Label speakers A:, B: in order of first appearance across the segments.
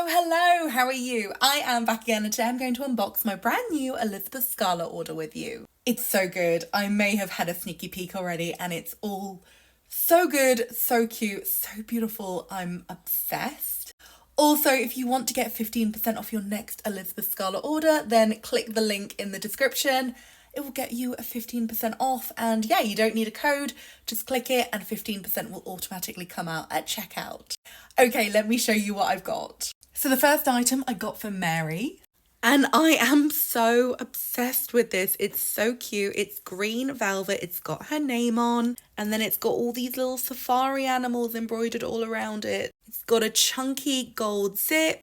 A: Hello, how are you? I am back again and today I'm going to unbox my brand new Elizabeth Scarlett order with you. It's so good. I may have had a sneaky peek already and it's all so good, so cute, so beautiful. I'm obsessed. Also, if you want to get 15% off your next Elizabeth Scarlett order, then click the link in the description. It will get you a 15% off and yeah, you don't need a code, just click it and 15% will automatically come out at checkout. Okay, let me show you what I've got. So the first item I got for Mary and I am so obsessed with this. It's so cute. It's green velvet. It's got her name on and then it's got all these little safari animals embroidered all around it. It's got a chunky gold zip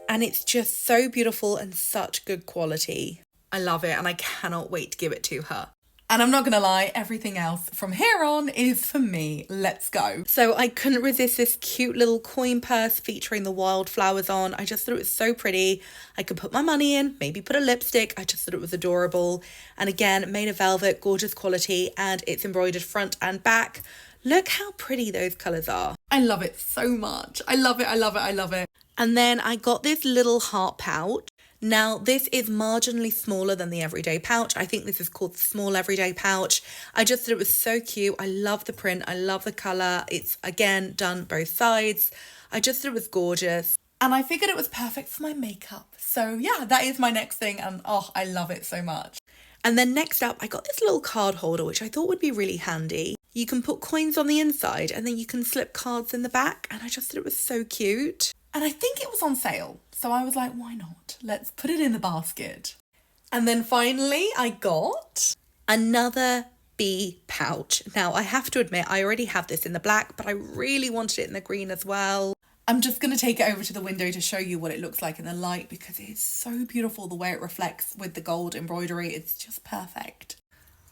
A: and it's just so beautiful and such good quality. I love it and I cannot wait to give it to her. And I'm not gonna lie, everything else from here on is for me. Let's go. So I couldn't resist this cute little coin purse featuring the wildflowers on. I just thought it was so pretty. I could put my money in, maybe put a lipstick. I just thought it was adorable. And again, made of velvet, gorgeous quality, and it's embroidered front and back. Look how pretty those colours are. I love it so much. I love it, I love it, I love it. And then I got this little heart pouch. Now, this is marginally smaller than the everyday pouch. I think this is called the small everyday pouch. I just thought it was so cute. I love the print. I love the colour. It's, again, done both sides. I just thought it was gorgeous. And I figured it was perfect for my makeup. So, yeah, that is my next thing. And, oh, I love it so much. And then next up, I got this little card holder, which I thought would be really handy. You can put coins on the inside and then you can slip cards in the back. And I just thought it was so cute. And I think it was on sale. So I was like, why not? Let's put it in the basket. And then finally I got another bee pouch. Now I have to admit, I already have this in the black, but I really wanted it in the green as well. I'm just going to take it over to the window to show you what it looks like in the light because it is so beautiful the way it reflects with the gold embroidery. It's just perfect.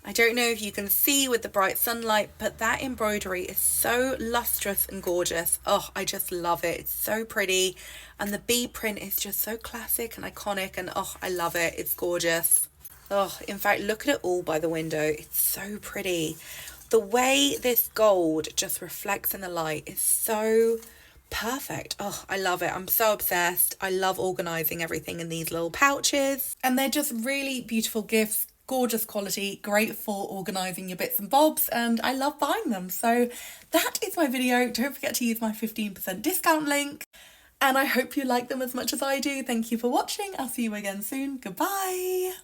A: I don't know if you can see with the bright sunlight, but that embroidery is so lustrous and gorgeous. Oh, I just love it. It's so pretty. And the bee print is just so classic and iconic. And oh, I love it. It's gorgeous. Oh, in fact, look at it all by the window. It's so pretty. The way this gold just reflects in the light is so perfect. Oh, I love it. I'm so obsessed. I love organising everything in these little pouches. And they're just really beautiful gifts. Gorgeous quality, great for organising your bits and bobs, and I love buying them. So that is my video. Don't forget to use my 15% discount link, and I hope you like them as much as I do. Thank you for watching. I'll see you again soon. Goodbye.